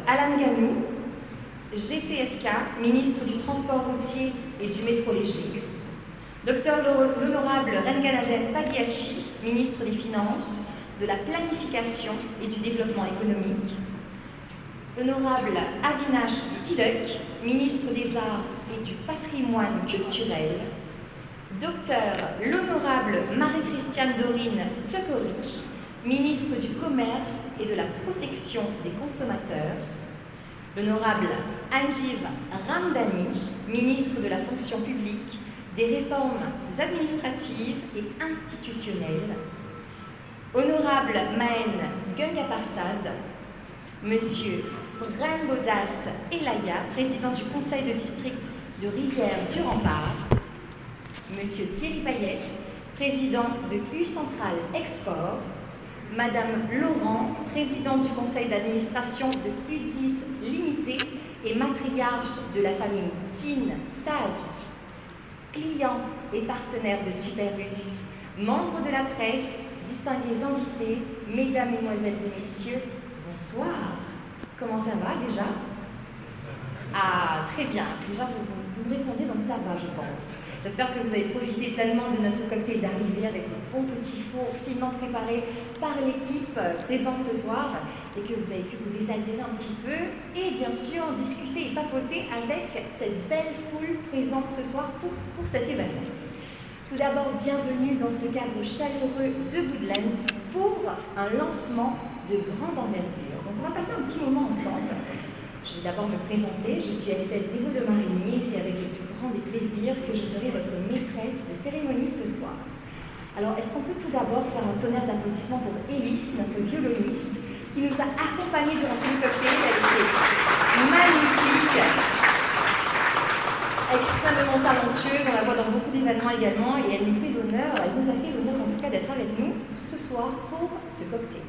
Alan Ganou, GCSK, ministre du Transport routier et du métro léger. Docteur l'honorable Renganaden Pagliacci, ministre des Finances, de la Planification et du Développement économique. L'honorable Avinash Tilak, ministre des Arts et du Patrimoine culturel. Docteur l'honorable Marie-Christiane Dorine Tchakori, ministre du Commerce et de la Protection des consommateurs. L'honorable Anjiv Ramdani, ministre de la Fonction publique, des réformes administratives et institutionnelles. Honorable Mahen Gunyaparsad, Monsieur Rembodas Elaya, président du conseil de district de Rivière-du-Rempart. Monsieur Thierry Payette, président de U Centrale Export. Madame Laurent, présidente du conseil d'administration de U10 Limité et matriarche de la famille Tin Saavi. Clients et partenaires de Super U, membres de la presse, distingués invités, mesdames, mesdemoiselles et messieurs, bonsoir. Comment ça va déjà? Ah, très bien. Déjà, vous me répondez, donc ça va, je pense. J'espère que vous avez profité pleinement de notre cocktail d'arrivée avec le bon petit four finement préparé par l'équipe présente ce soir et que vous avez pu vous désaltérer un petit peu et bien sûr discuter et papoter avec cette belle foule présente ce soir pour cet événement. Tout d'abord, bienvenue dans ce cadre chaleureux de Goodlands pour un lancement de grande envergure. Donc on va passer un petit moment ensemble. Je vais d'abord me présenter, je suis Estelle Dévaux de Marigny et c'est avec le plus grand des plaisirs que je serai votre maîtresse de cérémonie ce soir. Alors, est-ce qu'on peut tout d'abord faire un tonnerre d'applaudissements pour Élise, notre violoniste, qui nous a accompagnés durant tout le cocktail. Elle était magnifique, extrêmement talentueuse, on la voit dans beaucoup d'événements également et elle nous fait l'honneur, elle nous a fait l'honneur en tout cas d'être avec nous ce soir pour ce cocktail.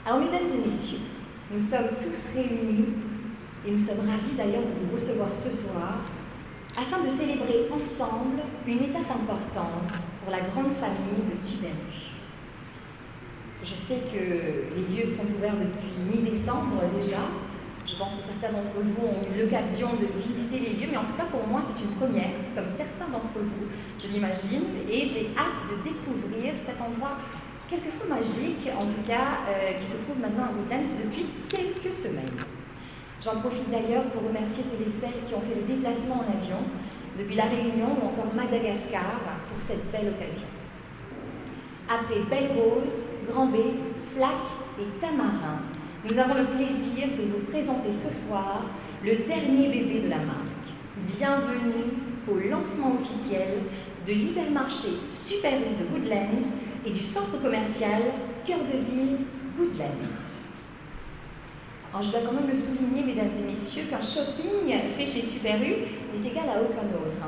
Alors, mesdames et messieurs, nous sommes tous réunis et nous sommes ravis d'ailleurs de vous recevoir ce soir afin de célébrer ensemble une étape importante pour la grande famille de Super U. Je sais que les lieux sont ouverts depuis mi-décembre déjà. Je pense que certains d'entre vous ont eu l'occasion de visiter les lieux, mais en tout cas pour moi c'est une première, comme certains d'entre vous, je l'imagine, et j'ai hâte de découvrir cet endroit quelquefois magique, en tout cas, qui se trouve maintenant à Goodlands depuis quelques semaines. J'en profite d'ailleurs pour remercier ceux et celles qui ont fait le déplacement en avion depuis La Réunion ou encore Madagascar pour cette belle occasion. Après Belle-Rose, Grand-B, Flac et Tamarin, nous avons le plaisir de vous présenter ce soir le dernier bébé de la marque. Bienvenue au lancement officiel de l'hypermarché Super U de Goodlands et du centre commercial Cœur de Ville Goodlands. Alors, je dois quand même le souligner, mesdames et messieurs, qu'un shopping fait chez Super U n'est égal à aucun autre.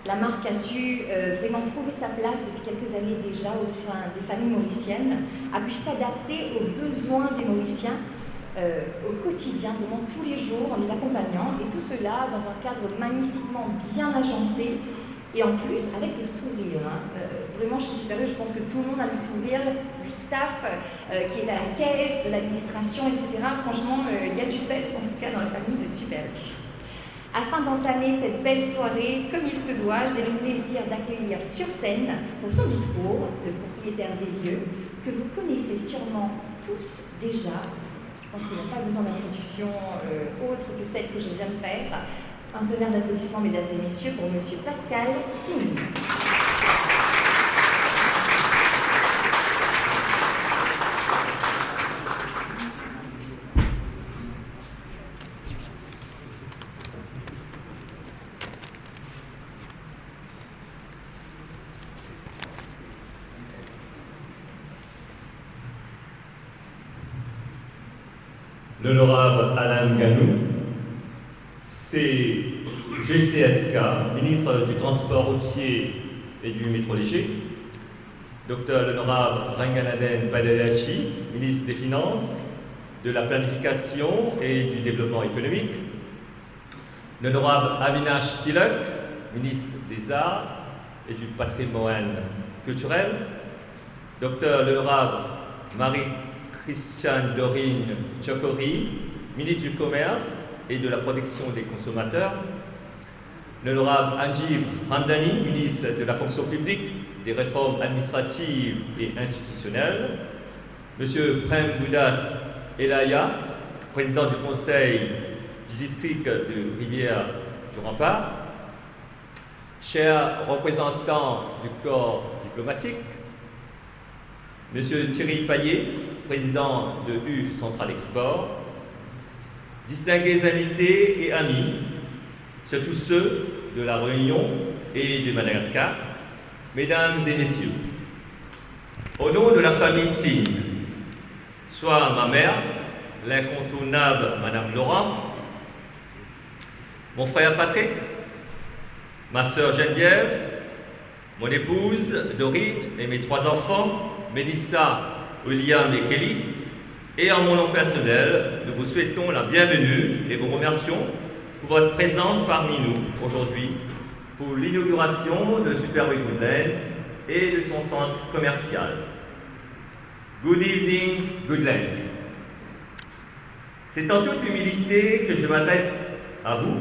La marque a su vraiment trouver sa place depuis quelques années déjà au sein des familles mauriciennes, a pu s'adapter aux besoins des Mauriciens au quotidien, vraiment tous les jours, en les accompagnant, et tout cela dans un cadre magnifiquement bien agencé, et en plus avec le sourire. Vraiment chez Super U, je pense que tout le monde a le sourire, du staff qui est à la caisse, de l'administration, etc. Franchement, il y a du peps en tout cas dans la famille de Super U. Afin d'entamer cette belle soirée comme il se doit, j'ai le plaisir d'accueillir sur scène pour son discours le propriétaire des lieux que vous connaissez sûrement tous déjà. Je pense qu'il n'y a pas besoin d'introduction autre que celle que je viens de faire. Un tonnerre d'applaudissements, mesdames et messieurs, pour Monsieur Pascal Timmy. L'honorable Alan Ganou, c'est GCSK, ministre du Transport routier et du métro léger. Docteur l'honorable Renganaden Pagliacci, ministre des Finances, de la Planification et du Développement économique. L'honorable Avinash Tilak, ministre des Arts et du Patrimoine culturel. Docteur l'honorable Marie Christiane Dorine Chokori, ministre du Commerce et de la Protection des consommateurs, l'honorable Anjib Hamdani, ministre de la Fonction publique, des réformes administratives et institutionnelles, monsieur Prem Boudas Elaya, président du conseil du district de Rivière-du-Rempart, chers représentants du corps diplomatique, monsieur Thierry Payet, président de U Central Export, distingués invités et amis, surtout ceux de la Réunion et de Madagascar, mesdames et messieurs, au nom de la famille Signe, soit ma mère, l'incontournable Madame Laurent, mon frère Patrick, ma sœur Geneviève, mon épouse Dorine et mes 3 enfants, Mélissa, William et Kelly, et en mon nom personnel, nous vous souhaitons la bienvenue et vous remercions pour votre présence parmi nous aujourd'hui pour l'inauguration de Super U Goodlands et de son centre commercial. Good evening, Goodlands. C'est en toute humilité que je m'adresse à vous,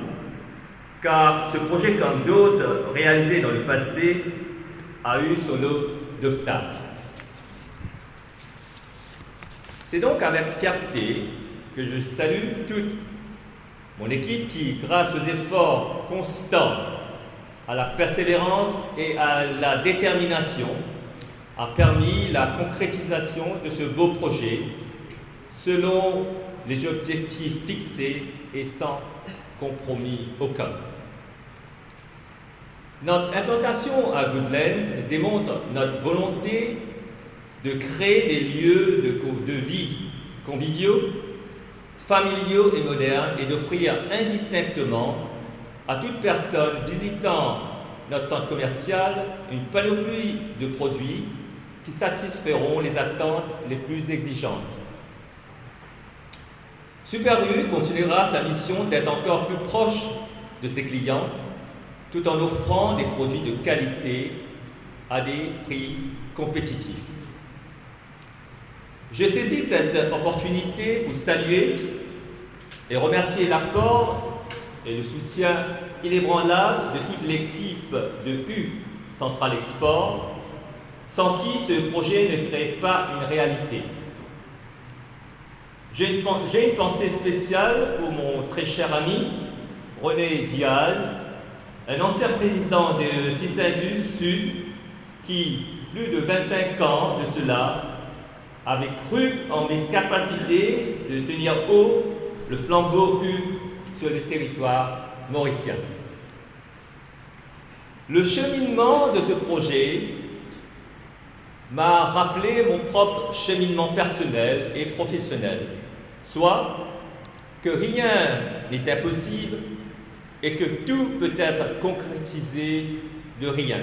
car ce projet, comme d'autres réalisés dans le passé, a eu son lot d'obstacles. C'est donc avec fierté que je salue toute mon équipe qui, grâce aux efforts constants, à la persévérance et à la détermination, a permis la concrétisation de ce beau projet selon les objectifs fixés et sans compromis aucun. Notre implantation à Goodlands démontre notre volonté de créer des lieux de vie conviviaux, familiaux et modernes et d'offrir indistinctement à toute personne visitant notre centre commercial une panoplie de produits qui satisferont les attentes les plus exigeantes. Super U continuera sa mission d'être encore plus proche de ses clients tout en offrant des produits de qualité à des prix compétitifs. Je saisis cette opportunité pour saluer et remercier l'apport et le soutien inébranlable de toute l'équipe de U Central Export, sans qui ce projet ne serait pas une réalité. J'ai une pensée spéciale pour mon très cher ami René Diaz, un ancien président de Cisalu Sud qui, plus de 25 ans de cela, avait cru en mes capacités de tenir haut le flambeau U sur le territoire mauricien. Le cheminement de ce projet m'a rappelé mon propre cheminement personnel et professionnel, soit que rien n'est impossible et que tout peut être concrétisé de rien,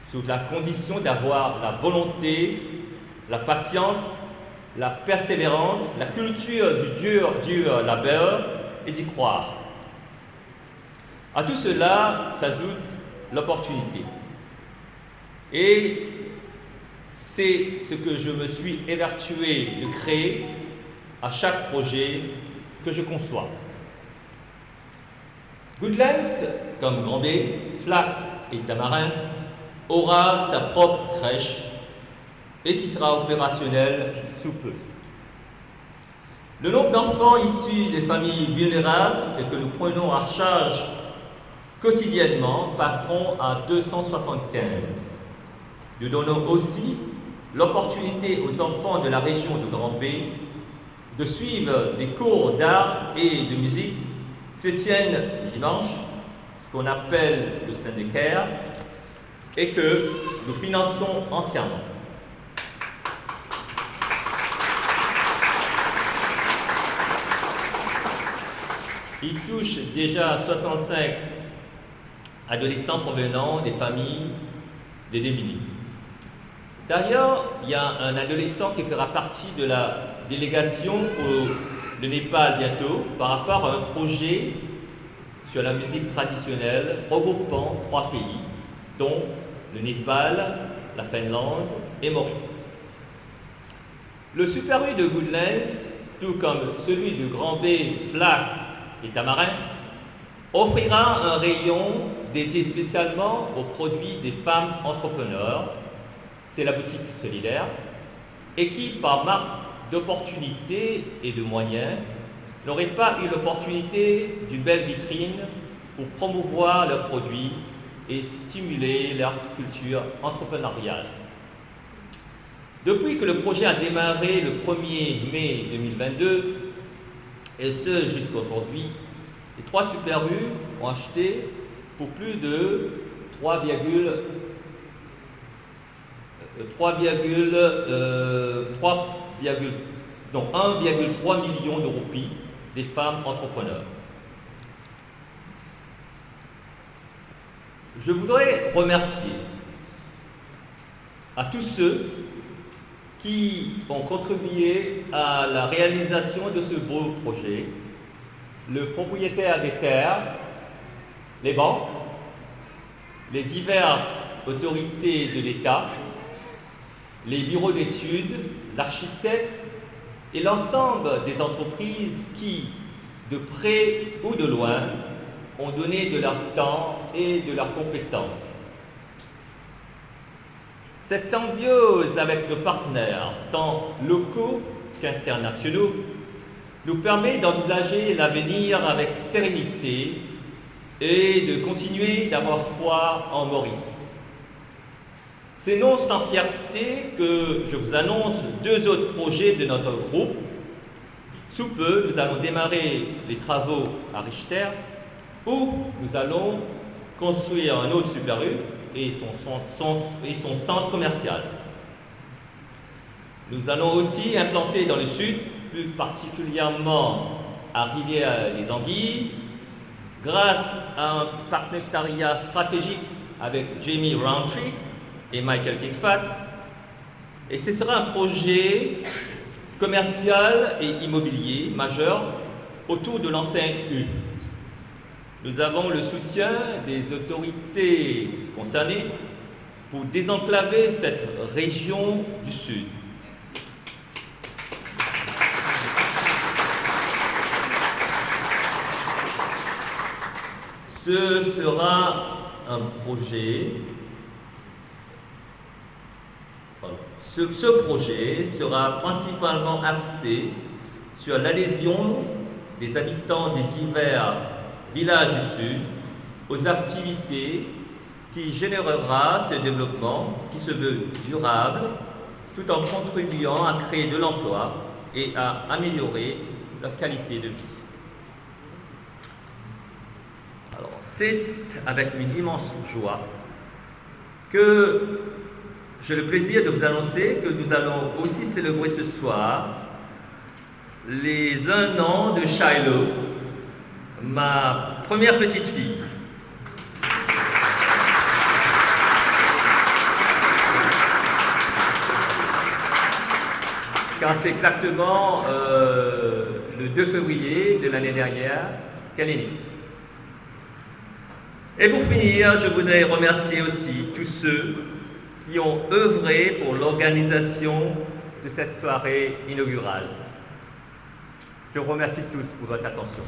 sous la condition d'avoir la volonté, la patience, la persévérance, la culture du dur labeur et d'y croire. À tout cela s'ajoute l'opportunité. Et c'est ce que je me suis évertué de créer à chaque projet que je conçois. Goodlands, comme Grand B, Flac et Tamarin, aura sa propre crèche et qui sera opérationnelle sous peu. Le nombre d'enfants issus des familles vulnérables et que nous prenons en charge quotidiennement passeront à 275. Nous donnons aussi l'opportunité aux enfants de la région de Grand B de suivre des cours d'art et de musique qui se tiennent le dimanche, ce qu'on appelle le syndicat, et que nous finançons entièrement. Il touche déjà 65 adolescents provenant des familles des démunis. D'ailleurs, il y a un adolescent qui fera partie de la délégation au Népal bientôt par rapport à un projet sur la musique traditionnelle regroupant 3 pays, dont le Népal, la Finlande et Maurice. Le Super U de Woodlands, tout comme celui de Grand B, Flac et Tamarin, offrira un rayon dédié spécialement aux produits des femmes entrepreneurs. C'est la boutique solidaire, et qui, par marque d'opportunités et de moyens, n'auraient pas eu l'opportunité d'une belle vitrine pour promouvoir leurs produits et stimuler leur culture entrepreneuriale. Depuis que le projet a démarré le 1er mai 2022, et ce jusqu'à aujourd'hui, les 3 Super U ont acheté pour plus de 1,3 million de roupies des femmes entrepreneurs. Je voudrais remercier à tous ceux qui ont contribué à la réalisation de ce beau projet, le propriétaire des terres, les banques, les diverses autorités de l'État, les bureaux d'études, l'architecte et l'ensemble des entreprises qui, de près ou de loin, ont donné de leur temps et de leurs compétences. Cette symbiose avec nos partenaires, tant locaux qu'internationaux, nous permet d'envisager l'avenir avec sérénité et de continuer d'avoir foi en Maurice. C'est non sans fierté que je vous annonce 2 autres projets de notre groupe. Sous peu, nous allons démarrer les travaux à Richter, où nous allons construire un autre Super U et son centre commercial. Nous allons aussi implanter dans le sud, plus particulièrement à Rivière-les-Anguilles, grâce à un partenariat stratégique avec Jamie Roundtree et Michael Kingfat. Et ce sera un projet commercial et immobilier majeur autour de l'enseigne U. Nous avons le soutien des autorités concernées pour désenclaver cette région du Sud. Ce sera un projet. Ce projet sera principalement axé sur l'adhésion des habitants des divers villages du Sud aux activités qui générera ce développement qui se veut durable tout en contribuant à créer de l'emploi et à améliorer leur qualité de vie. Alors, c'est avec une immense joie que j'ai le plaisir de vous annoncer que nous allons aussi célébrer ce soir les 1 an de Shiloh, ma première petite fille. Car c'est exactement le 2 février de l'année dernière qu'elle est née. Et pour finir, je voudrais remercier aussi tous ceux qui ont œuvré pour l'organisation de cette soirée inaugurale. Je vous remercie tous pour votre attention.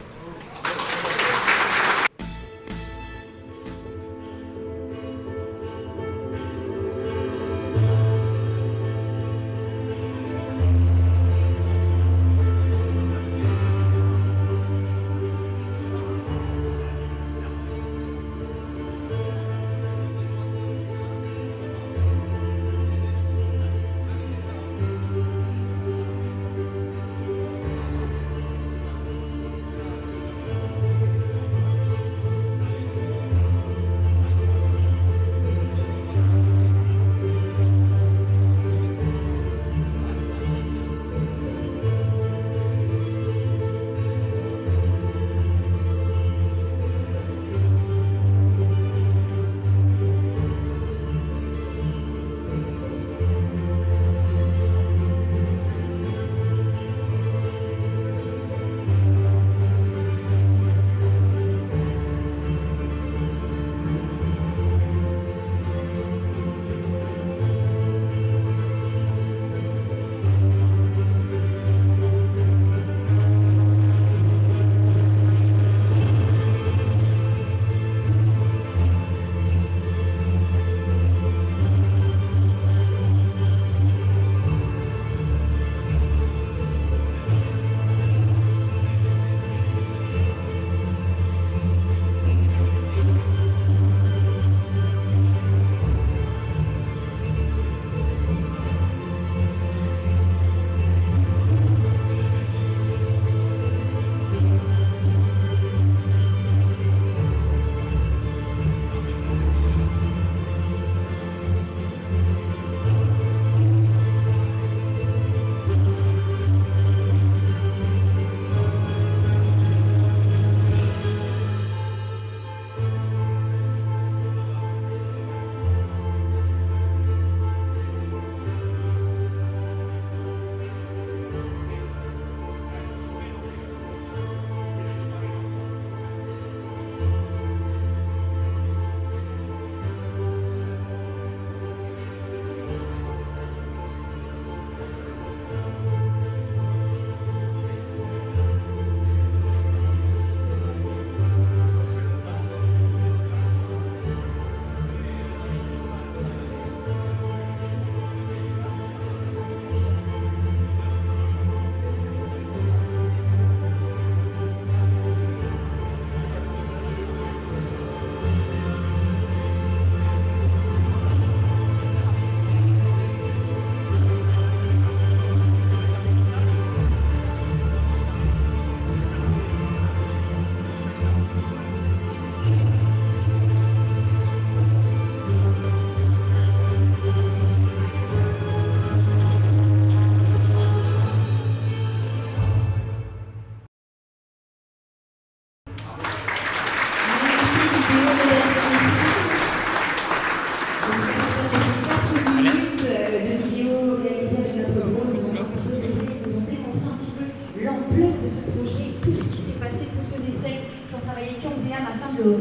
projet, tout ce qui s'est passé, tous ceux essais qui ont travaillé corps et âme afin de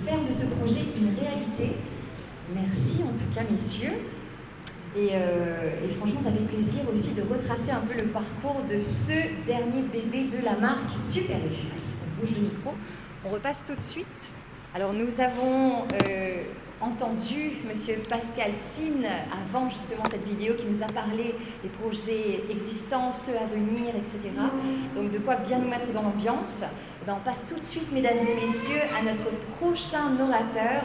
faire de ce projet une réalité. Merci en tout cas, messieurs. Et franchement, ça fait plaisir aussi de retracer un peu le parcours de ce dernier bébé de la marque Super U. On bouge le micro, on repasse tout de suite. Alors nous avons entendu Monsieur Pascal Zin avant justement cette vidéo qui nous a parlé des projets existants, ceux à venir, etc. Donc de quoi bien nous mettre dans l'ambiance. On passe tout de suite, mesdames et messieurs, à notre prochain orateur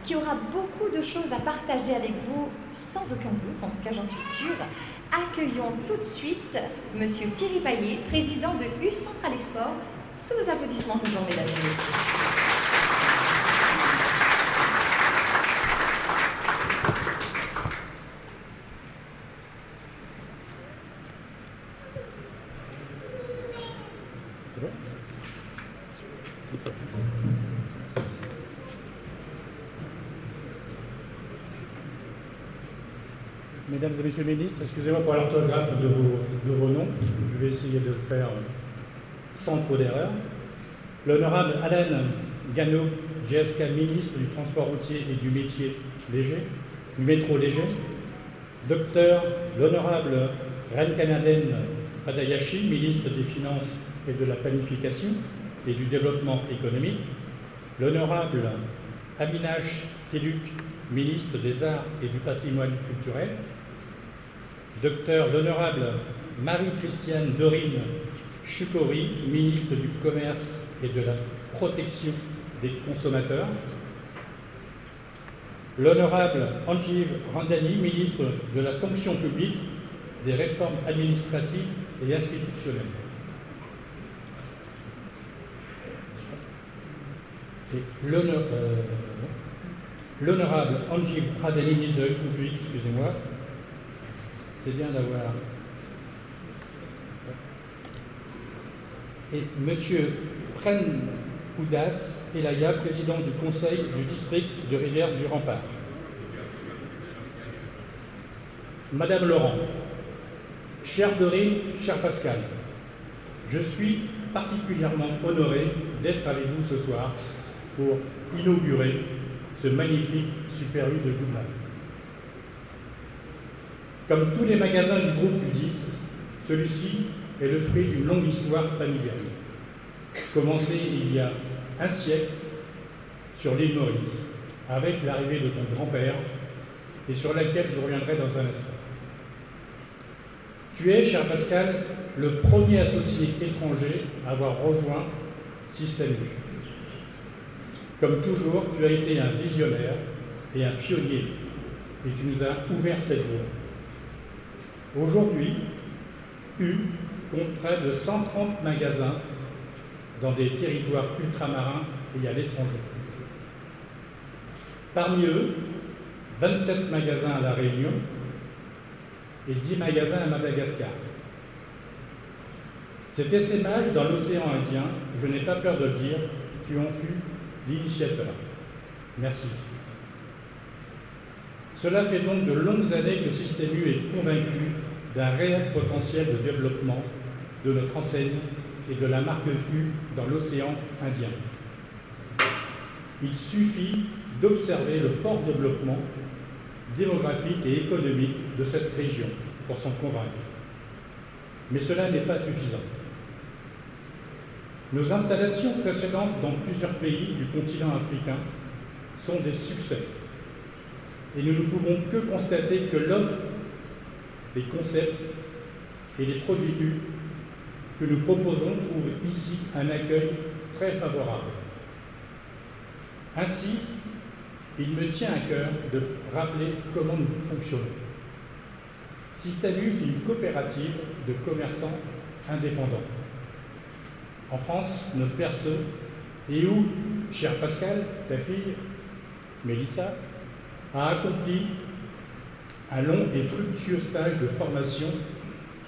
qui aura beaucoup de choses à partager avec vous, sans aucun doute, en tout cas j'en suis sûre. Accueillons tout de suite Monsieur Thierry Paillet, président de U Central Export, sous vos applaudissements toujours, mesdames et messieurs. Mesdames et Messieurs les ministres, excusez-moi pour l'orthographe de vos noms. Je vais essayer de le faire sans trop d'erreurs. L'honorable Alan Gano, GSK, ministre du Transport routier et du métier léger, du métro léger. Docteur l'honorable Renkanaden Padayashi, ministre des Finances et de la Planification et du Développement économique. L'honorable Abinash Teluk, ministre des Arts et du Patrimoine culturel. Docteur l'honorable Marie-Christiane Dorine Chukori, ministre du Commerce et de la Protection des consommateurs. L'honorable Anjiv Randani, ministre de la Fonction publique, des réformes administratives et institutionnelles. Et l'honorable Anjiv Randani, ministre de la Fonction publique, excusez-moi, c'est bien d'avoir... Et Monsieur Pren Oudas Elaya, président du conseil du district de Rivière du Rempart. Madame Laurent, chère Dorine, cher Pascal, je suis particulièrement honoré d'être avec vous ce soir pour inaugurer ce magnifique Super U de Douglas. Comme tous les magasins du groupe U10, celui-ci est le fruit d'une longue histoire familiale, commencée il y a un siècle sur l'île Maurice, avec l'arrivée de ton grand-père, et sur laquelle je reviendrai dans un instant. Tu es, cher Pascal, le premier associé étranger à avoir rejoint Système U. Comme toujours, tu as été un visionnaire et un pionnier, et tu nous as ouvert cette voie. Aujourd'hui, U compte près de 130 magasins dans des territoires ultramarins et à l'étranger. Parmi eux, 27 magasins à La Réunion et 10 magasins à Madagascar. Cet essaimage dans l'océan Indien, je n'ai pas peur de le dire, tu en fus l'initiateur. Merci. Cela fait donc de longues années que Système U est convaincu d'un réel potentiel de développement de notre enseigne et de la marque U dans l'océan Indien. Il suffit d'observer le fort développement démographique et économique de cette région pour s'en convaincre. Mais cela n'est pas suffisant. Nos installations précédentes dans plusieurs pays du continent africain sont des succès. Et nous ne pouvons que constater que l'offre, les concepts et les produits U que nous proposons trouvent ici un accueil très favorable. Ainsi, il me tient à cœur de rappeler comment nous fonctionnons. Système U est une coopérative de commerçants indépendants. En France, notre perceux, et où, cher Pascal, ta fille, Mélissa, a accompli un long et fructueux stage de formation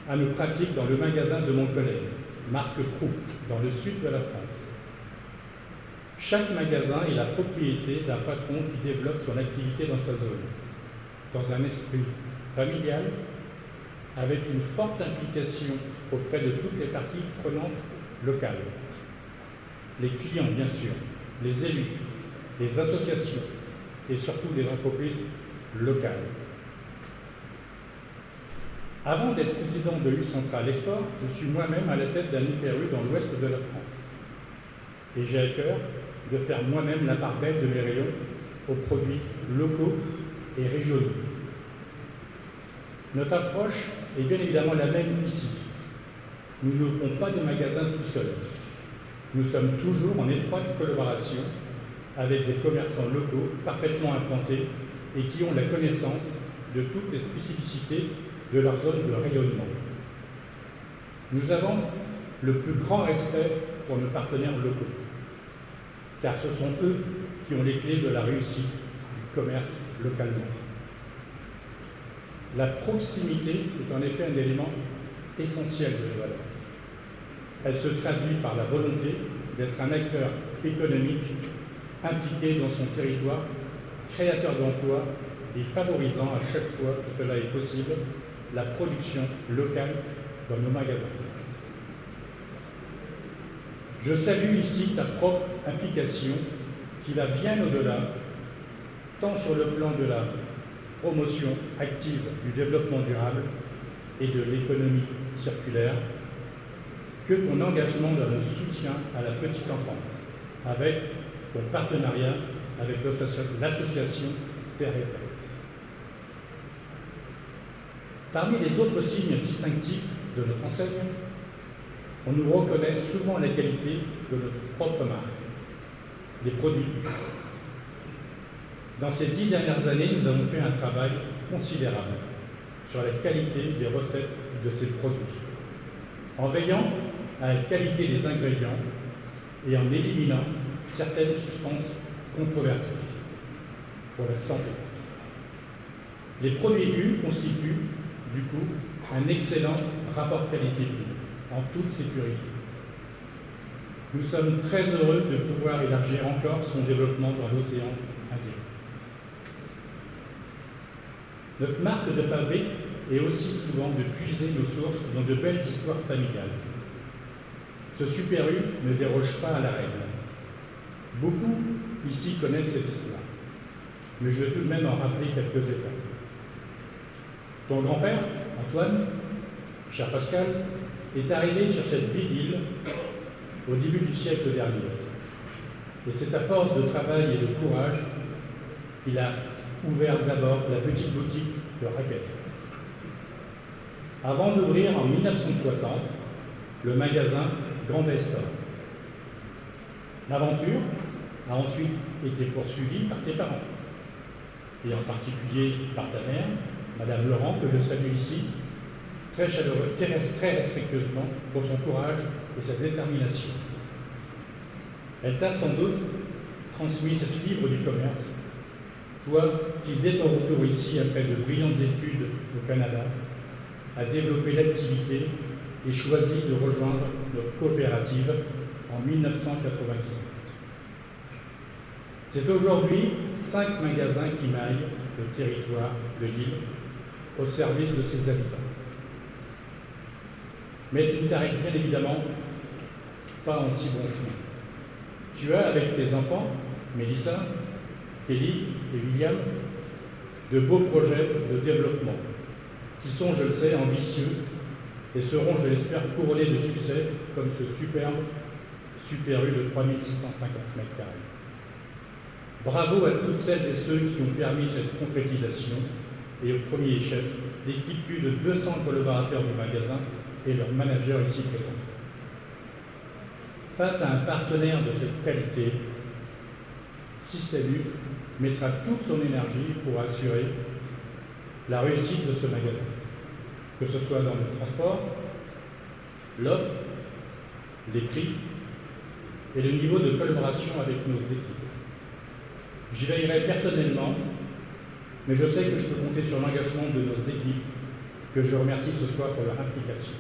à nos pratiques dans le magasin de mon collègue, Marc Proux, dans le sud de la France. Chaque magasin est la propriété d'un patron qui développe son activité dans sa zone, dans un esprit familial, avec une forte implication auprès de toutes les parties prenantes locale. Les clients, bien sûr, les élus, les associations et surtout les entreprises locales. Avant d'être président de U-Centrale Export, je suis moi-même à la tête d'un IPRU dans l'ouest de la France. Et j'ai à cœur de faire moi-même la part belle de mes rayons aux produits locaux et régionaux. Notre approche est bien évidemment la même ici. Nous n'ouvrons pas de magasins tout seuls. Nous sommes toujours en étroite collaboration avec des commerçants locaux parfaitement implantés et qui ont la connaissance de toutes les spécificités de leur zone de rayonnement. Nous avons le plus grand respect pour nos partenaires locaux, car ce sont eux qui ont les clés de la réussite du commerce localement. La proximité est en effet un élément essentiel de la valeur. Elle se traduit par la volonté d'être un acteur économique impliqué dans son territoire, créateur d'emplois et favorisant à chaque fois que cela est possible la production locale dans nos magasins. Je salue ici ta propre implication qui va bien au-delà, tant sur le plan de la promotion active du développement durable et de l'économie circulaire, que ton engagement dans le soutien à la petite enfance, avec ton partenariat avec l'association Terre et Terre. Parmi les autres signes distinctifs de notre enseigne, on nous reconnaît souvent la qualité de notre propre marque, des produits. Dans ces 10 dernières années, nous avons fait un travail considérable sur la qualité des recettes de ces produits, en veillant à la qualité des ingrédients et en éliminant certaines substances controversées pour la santé. Les produits U constituent, du coup, un excellent rapport qualité-prix, en toute sécurité. Nous sommes très heureux de pouvoir élargir encore son développement dans l'océan Indien. Notre marque de fabrique est aussi souvent de puiser nos sources dans de belles histoires familiales. Ce Super U ne déroge pas à la règle. Beaucoup ici connaissent cette histoire, mais je vais tout de même en rappeler quelques étapes. Ton grand-père, Antoine, cher Pascal, est arrivé sur cette belle île au début du siècle dernier. Et c'est à force de travail et de courage qu'il a ouvert d'abord la petite boutique de raquettes. Avant d'ouvrir en 1960 le magasin Grand Estor. L'aventure a ensuite été poursuivie par tes parents, et en particulier par ta mère, Madame Laurent, que je salue ici, très chaleureuse, très respectueusement pour son courage et sa détermination. Elle t'a sans doute transmis cette fibre du commerce, toi qui, dès ton retour ici, après de brillantes études au Canada, a développé l'activité et choisi de rejoindre notre coopérative en 1998. C'est aujourd'hui 5 magasins qui maillent le territoire de l'île au service de ses habitants. Mais tu ne t'arrêtes bien évidemment pas en si bon chemin. Tu as, avec tes enfants, Mélissa, Kelly et William, de beaux projets de développement qui sont, je le sais, ambitieux et seront, je l'espère, couronnés de succès comme ce superbe Super U de 3650 m². Bravo à toutes celles et ceux qui ont permis cette concrétisation et au premier chef, l'équipe plus de 200 collaborateurs du magasin et leurs managers ici présents. Face à un partenaire de cette qualité, Système U mettra toute son énergie pour assurer la réussite de ce magasin, que ce soit dans le transport, l'offre, les prix et le niveau de collaboration avec nos équipes. J'y veillerai personnellement, mais je sais que je peux compter sur l'engagement de nos équipes, que je remercie ce soir pour leur implication.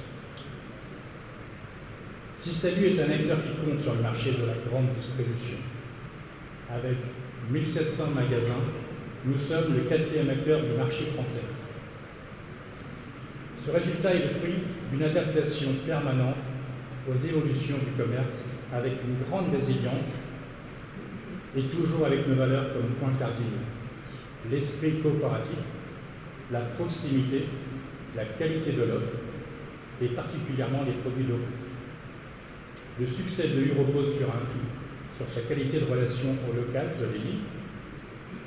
Système U est un acteur qui compte sur le marché de la grande distribution. Avec 1700 magasins, nous sommes le 4e acteur du marché français. Ce résultat est le fruit d'une adaptation permanente aux évolutions du commerce avec une grande résilience et toujours avec nos valeurs comme point cardinal. L'esprit coopératif, la proximité, la qualité de l'offre et particulièrement les produits locaux. Le succès de U repose sur un tout, sur sa qualité de relation au local, je l'ai dit,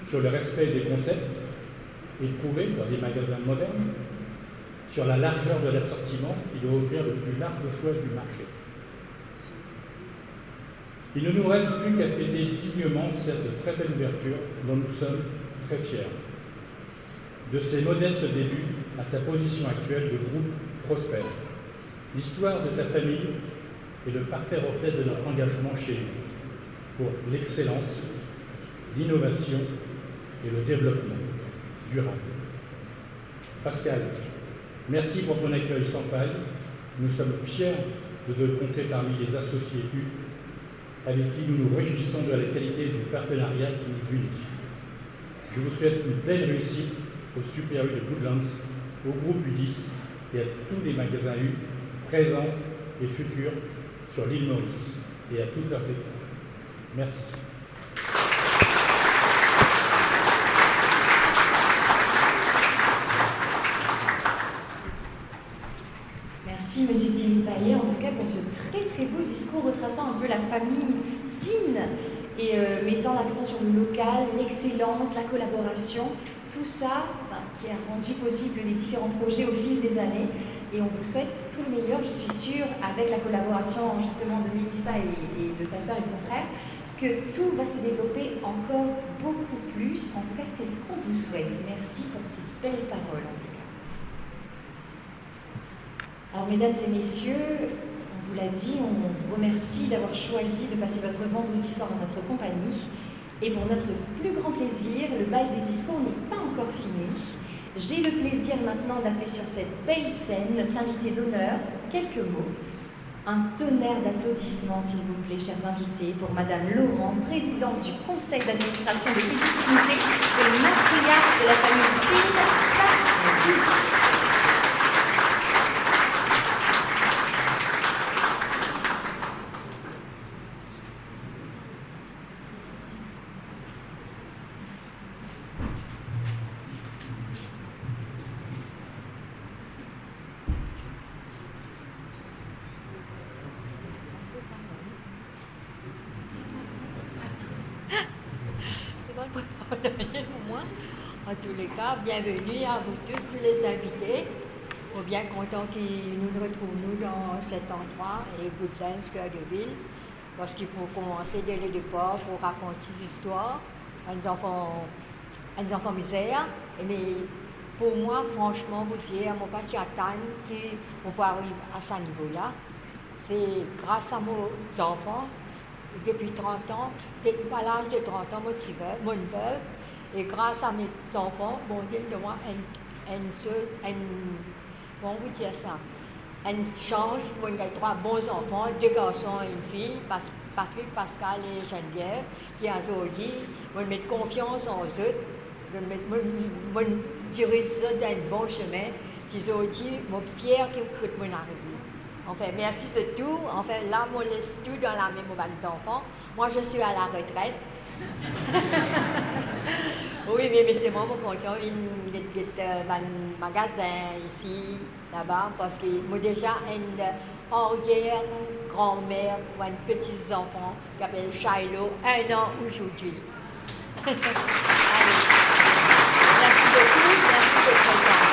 sur le respect des concepts éprouvés dans des magasins modernes, sur la largeur de l'assortiment qui doit offrir le plus large choix du marché. Il ne nous reste plus qu'à fêter dignement cette très belle ouverture dont nous sommes très fiers. De ses modestes débuts à sa position actuelle de groupe prospère. L'histoire de ta famille est le parfait reflet de notre engagement chez nous pour l'excellence, l'innovation et le développement durable. Pascal, merci pour ton accueil sans faille. Nous sommes fiers de te compter parmi les associés U avec qui nous nous réjouissons de la qualité du partenariat qui nous unit. Je vous souhaite une belle réussite au Super U de Goodlands, au groupe U10 et à tous les magasins U présents et futurs sur l'île Maurice et à toutes leurs équipes. Merci. Merci Monsieur Thierry Payet, en tout cas pour ce très beau discours retraçant un peu la famille Zine et mettant l'accent sur le local, l'excellence, la collaboration, tout ça qui a rendu possible les différents projets au fil des années. Et on vous souhaite tout le meilleur, je suis sûre, avec la collaboration justement de Mélissa et de sa sœur et son frère, que tout va se développer encore beaucoup plus. En tout cas, c'est ce qu'on vous souhaite. Merci pour ces belles paroles, en tout cas. Alors, mesdames et messieurs, on vous l'a dit, on vous remercie d'avoir choisi de passer votre vendredi soir en notre compagnie. Et pour notre plus grand plaisir, le bal des discours n'est pas encore fini. J'ai le plaisir maintenant d'appeler sur cette belle scène notre invité d'honneur pour quelques mots. Un tonnerre d'applaudissements, s'il vous plaît, chers invités, pour Madame Laurent, présidente du conseil d'administration de Publicité et matriarche de la famille Zine Sarkozy. Pour moi, en tous les cas, bienvenue à vous tous les invités. On est bien content qu'ils nous retrouvent dans cet endroit, les Goodlands, cœur de ville, parce qu'il faut commencer dès le départ pour raconter des histoires à des enfants misères. Mais pour moi, franchement, vous dire, mon parti atteint qu'on peut arriver à ce niveau-là, c'est grâce à mes enfants. Depuis 30 ans, à l'âge de 30 ans, mon veuve, et grâce à mes enfants, bon Dieu, de moi, une chance, moi, j'ai 3 bons enfants, 2 garçons et une fille, Patrick, Pascal et Geneviève, qui ont aujourd'hui, je vais mettre confiance en eux, je vais diriger eux dans le bon chemin, qu'ils ont dit, je suis fière que mon arrivé. Enfin, merci de tout. Enfin, là, on laisse tout dans la main des enfants. Moi, je suis à la retraite. Oui, mais c'est moi, mon content. Il y a un magasin ici, là-bas, parce que moi, déjà, une arrière-grand-mère pour un petit enfant qui s'appelle Shiloh, 1 an aujourd'hui. Merci beaucoup. Merci de votre présence.